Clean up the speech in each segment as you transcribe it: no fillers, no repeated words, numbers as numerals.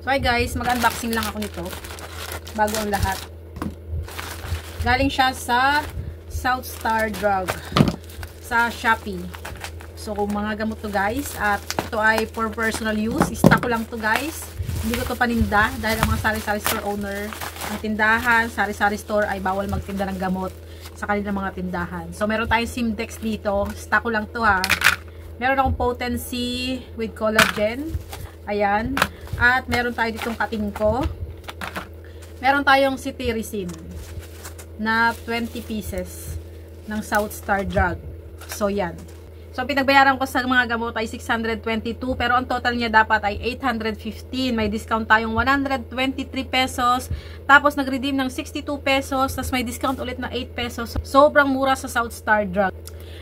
So hi guys, mag-unboxing lang ako nito bago ang lahat. Galing siya sa South Star Drug sa Shopee. So mga gamot to guys, at ito ay for personal use. Stock ko lang to guys. Hindi ko to paninda dahil ang mga sari-sari store owner, ang tindahan, sari-sari store ay bawal magtinda ng gamot sa kanilang mga tindahan. So meron tayong Simdex dito. Stock ko lang to ha. Meron akong Potency with collagen. Ayan. At meron tayo ditong Katingko. Meron tayong Cetirizine na 20 pieces ng South Star Drug. So yan. So pinagbayaran ko sa mga gamot ay 622, pero ang total niya dapat ay 815. May discount tayong 123 pesos. Tapos nag-redeem ng 62 pesos. Tapos may discount ulit na 8 pesos. Sobrang mura sa South Star Drug.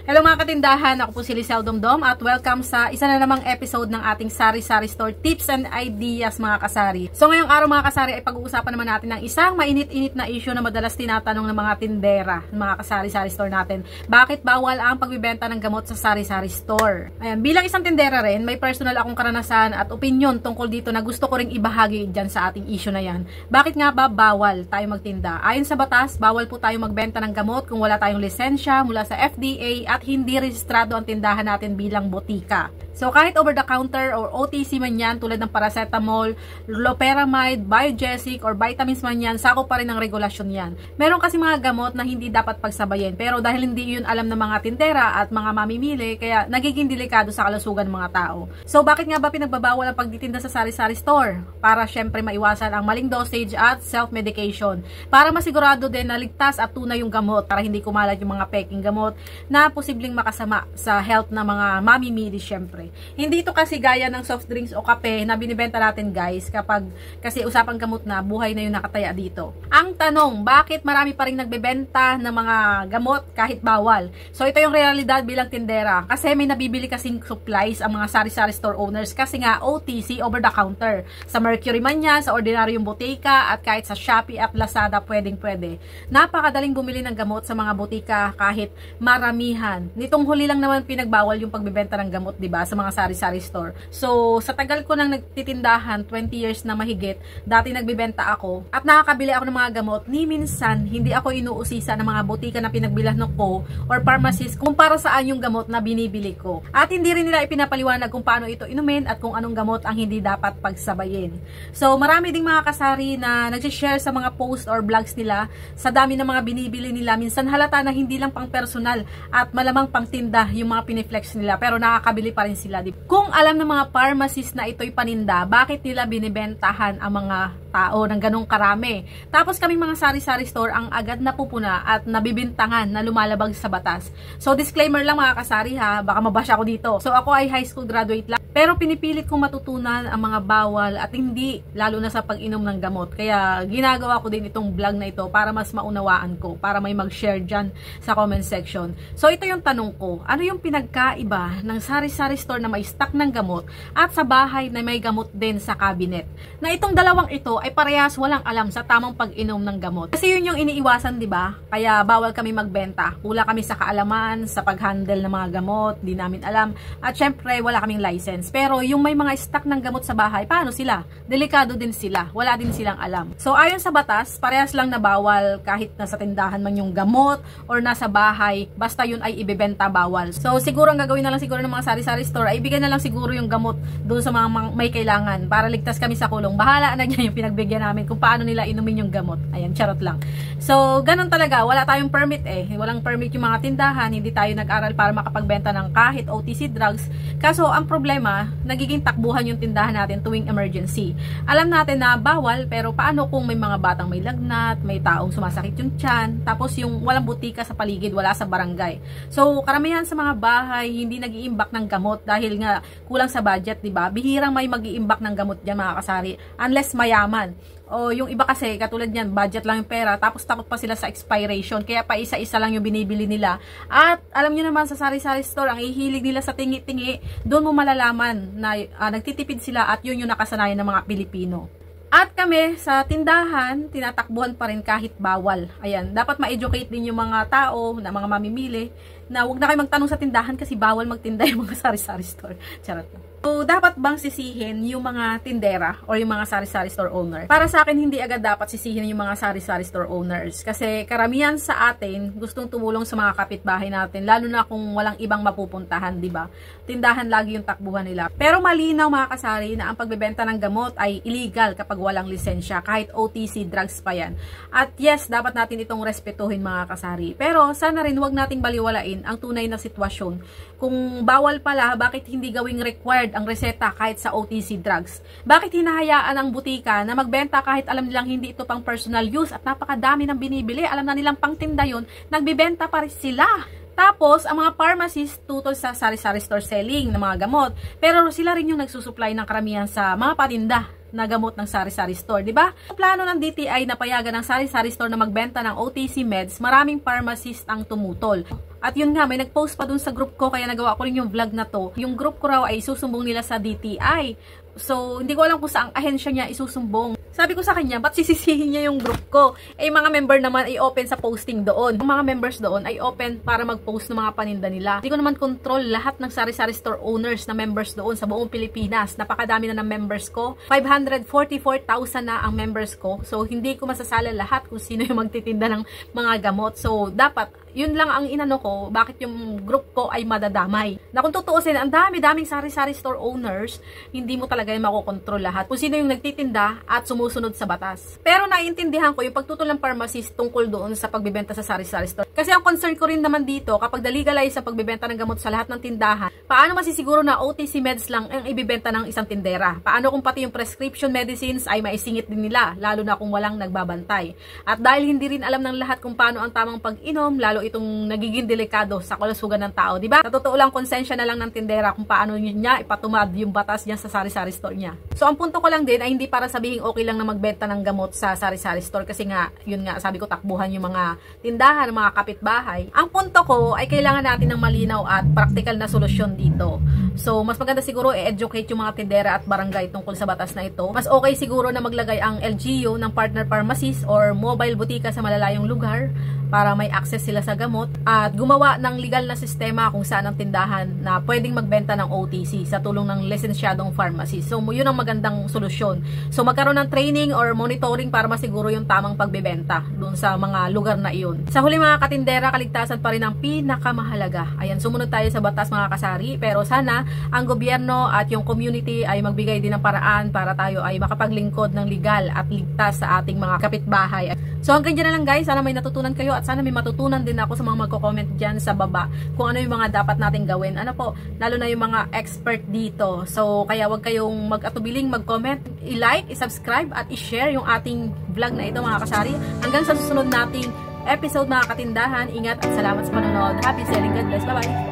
Hello mga katindahan, ako po si Lisel Domdom at welcome sa isa na namang episode ng ating Sari-Sari Store Tips and Ideas mga kasari. So ngayong araw mga kasari ay pag-uusapan naman natin ng isang mainit-init na issue na madalas tinatanong ng mga tindera, ng mga kasari-sari store natin. Bakit bawal ang pagbibenta ng gamot sa Sari-Sari Store? Ayan, bilang isang tindera rin, may personal akong karanasan at opinion tungkol dito na gusto ko ring ibahagi dyan sa ating issue na yan. Bakit nga ba bawal tayo magtinda? Ayon sa batas, bawal po tayo magbenta ng gamot kung wala tayong lisensya mula sa FDA at hindi rehistrado ang tindahan natin bilang botika. So kahit over the counter or OTC man yan, tulad ng paracetamol, loperamide, biogesic or vitamins man yan, sakop pa rin ng regulasyon yan. Meron kasi mga gamot na hindi dapat pagsabayin, pero dahil hindi yun alam ng mga tindera at mga mamimili, kaya nagiging delikado sa kalusugan ng mga tao. So bakit nga ba pinagbabawal ang pagtitinda sa sari-sari store? Para syempre maiwasan ang maling dosage at self-medication. Para masigurado din na ligtas at tunay yung gamot, para hindi kumalat yung mga peking gamot na posibleng makasama sa health ng mga mamimili syempre. Hindi ito kasi gaya ng soft drinks o kape na binibenta natin guys kapag kasi usapang gamot na, buhay na yung nakataya dito. Ang tanong, bakit marami pa rin nagbebenta ng mga gamot kahit bawal? So ito yung realidad bilang tindera, kasi may nabibili kasing supplies ang mga sari-sari store owners kasi nga OTC, over the counter. Sa Mercury man yan, sa ordinaryong botika at kahit sa Shopee at Lazada pwedeng-pwede. Napakadaling bumili ng gamot sa mga botika kahit maramihan. Nitong huli lang naman pinagbawal yung pagbebenta ng gamot, diba? Sa mga sari-sari store. So, sa tagal ko nang nagtitindahan, 20 years na mahigit, dati nagbibenta ako at nakakabili ako ng mga gamot, ni minsan, hindi ako inuusisa ng mga botika na pinagbilhan ko or pharmacist kung para saan yung gamot na binibili ko. At hindi rin nila ipinapaliwanag kung paano ito inumin at kung anong gamot ang hindi dapat pagsabayin. So, marami ding mga kasari na nag-share sa mga post or vlogs nila sa dami ng mga binibili nila. Minsan halata na hindi lang pang personal at malamang pang tinda yung mga piniflex nila, pero nakakabili pa rin sila. Kung alam ng mga pharmacist na ito'y paninda, bakit nila binibentahan ang mga tao ng ganong karami? Tapos kaming mga sari-sari store ang agad napupuna at nabibintangan na lumalabag sa batas. So disclaimer lang mga kasari ha, baka mabash ako dito. So ako ay high school graduate lang, pero pinipilit kong matutunan ang mga bawal at hindi, lalo na sa pag-inom ng gamot. Kaya ginagawa ko din itong vlog na ito para mas maunawaan ko, para may mag-share dyan sa comment section. So ito yung tanong ko, ano yung pinagkaiba ng sari-sari store na may stock ng gamot at sa bahay na may gamot din sa cabinet? Na itong dalawang ito ay parehas walang alam sa tamang pag-inom ng gamot. Kasi yun yung iniiwasan, di ba? Kaya bawal kami magbenta. Wala kami sa kaalaman sa pag-handle ng mga gamot, di namin alam. At syempre, wala kaming license. Pero yung may mga stock ng gamot sa bahay, paano sila? Delikado din sila. Wala din silang alam. So ayon sa batas, parehas lang na bawal kahit nasa tindahan man yung gamot or nasa bahay, basta yun ay ibebenta, bawal. So siguro ang gagawin na lang siguro ng mga sari-sari store ay ibigay na lang siguro yung gamot doon sa mga may kailangan para ligtas kami sa kulong. Bahala na niya yung pinagbigyan namin kung paano nila inumin yung gamot. Ayan, charot lang. So, ganun talaga. Wala tayong permit eh. Walang permit yung mga tindahan. Hindi tayo nag-aral para makapagbenta ng kahit OTC drugs. Kaso, ang problema, nagiging takbuhan yung tindahan natin tuwing emergency. Alam natin na bawal, pero paano kung may mga batang may lagnat, may taong sumasakit yung tiyan, tapos yung walang butika sa paligid, wala sa barangay. So, karamihan sa mga bahay, hindi nag-iimbak ng gamot dahil nga kulang sa budget, diba? Bihirang may mag-iimbak ng gamot dyan mga kasari, unless mayaman. O yung iba kasi, katulad niyan, budget lang yung pera, tapos takot pa sila sa expiration, kaya pa isa-isa lang yung binibili nila. At alam niyo naman sa sari-sari store, ang ihilig nila sa tingi-tingi, doon mo malalaman na nagtitipid sila at yun yung nakasanayan ng mga Pilipino. At kami sa tindahan, tinatakbuhan pa rin kahit bawal. Ayan, dapat ma-educate din yung mga tao, na mga mamimili, na huwag na kayo magtanong sa tindahan kasi bawal magtinda yung mga sari-sari store. Charot lang. So, dapat bang sisihin yung mga tindera or yung mga sari-sari store owner? Para sa akin, hindi agad dapat sisihin yung mga sari-sari store owners. Kasi karamihan sa atin gustong tumulong sa mga kapitbahay natin, lalo na kung walang ibang mapupuntahan, di ba? Tindahan lagi yung takbuhan nila. Pero malinaw mga kasari na ang pagbebenta ng gamot ay illegal kapag walang lisensya, kahit OTC drugs pa yan. At yes, dapat natin itong respetuhin mga kasari. Pero sana rin wag nating baliwalain ang tunay na sitwasyon. Kung bawal pala, bakit hindi gawing required ang reseta kahit sa OTC drugs? Bakit hinahayaan ang butika na magbenta kahit alam nilang hindi ito pang personal use at napakadami ng binibili, alam na nilang pangtinda yun, nagbibenta pa rin sila. Tapos, ang mga pharmacists tutol sa sari-sari store selling ng mga gamot, pero sila rin yung nagsusupply ng karamihan sa mga patinda na gamot ng sari-sari store, di ba? Plano ng DTI na payagan ng sari-sari store na magbenta ng OTC meds, maraming pharmacist ang tumutol. At yun nga, may nag-post pa dun sa group ko, kaya nagawa ko rin yung vlog na to. Yung group ko raw ay isusumbong nila sa DTI. So, hindi ko alam kung saang ahensya niya isusumbong. Sabi ko sa kanya, ba't sisisihin niya yung group ko? Eh, mga member naman ay open sa posting doon. Ang mga members doon ay open para mag-post ng mga paninda nila. Hindi ko naman control lahat ng sari-sari store owners na members doon sa buong Pilipinas. Napakadami na ng members ko. 544,000 na ang members ko. So, hindi ko masasala lahat kung sino yung magtitinda ng mga gamot. So, dapat, yun lang ang inano ko, bakit yung group ko ay madadamay. Na kung tutuusin, ang dami-daming sari-sari store owners, hindi mo talaga yung makokontrol lahat. Kung sino yung nagtitinda at sumusunod sa batas. Pero naiintindihan ko yung pagtutol ng pharmacist tungkol doon sa pagbibenta sa sari-sari store. Kasi ang concern ko rin naman dito, kapag nalegalize sa pagbibenta ng gamot sa lahat ng tindahan, paano masisiguro na OTC meds lang ang ibibenta ng isang tindera? Paano kung pati yung prescription medicines ay maisingit din nila, lalo na kung walang nagbabantay? At dahil hindi rin alam ng lahat kung paano ang tamang pag-inom, lalo itong nagiging delikado sa kalusugan ng tao, di ba? Sa totoo lang, konsensya na lang ng tindera kung paano niya ipatumad yung batas niya sa sari-sari store niya. So, ang punto ko lang din ay hindi para sabihin okay lang na magbenta ng gamot sa sari-sari store kasi nga, yun nga, sabi ko takbuhan yung mga tindahan, mga kapitbahay. Ang punto ko ay kailangan natin ng malinaw at practical na solusyon dito. So, mas maganda siguro i-educate yung mga tindera at barangay tungkol sa batas na ito. Mas okay siguro na maglagay ang LGU ng partner pharmacist or mobile butika sa malalayong lugar para may access sila sa gamot at gumawa ng legal na sistema kung saan ang tindahan na pwedeng magbenta ng OTC sa tulong ng lisensyadong pharmacist. So, yun ang magandang solusyon. So, magkaroon ng training or monitoring para masiguro yung tamang pagbebenta doon sa mga lugar na iyon. Sa huli mga katindera, kaligtasan pa rin ang pinakamahalaga. Ayan, sumunod tayo sa batas mga kasari, pero sana ang gobyerno at yung community ay magbigay din ng paraan para tayo ay makapaglingkod ng legal at ligtas sa ating mga kapitbahay. So hanggang dyan na lang guys, sana may natutunan kayo at sana may matutunan din ako sa mga magko-comment dyan sa baba kung ano yung mga dapat nating gawin. Ano po, lalo na yung mga expert dito. So kaya wag kayong mag-atubiling mag-comment, i-like, i-subscribe at i-share yung ating vlog na ito mga kasari. Hanggang sa susunod nating episode mga katindahan, ingat at salamat sa panonood. Happy selling, God bless, bye bye!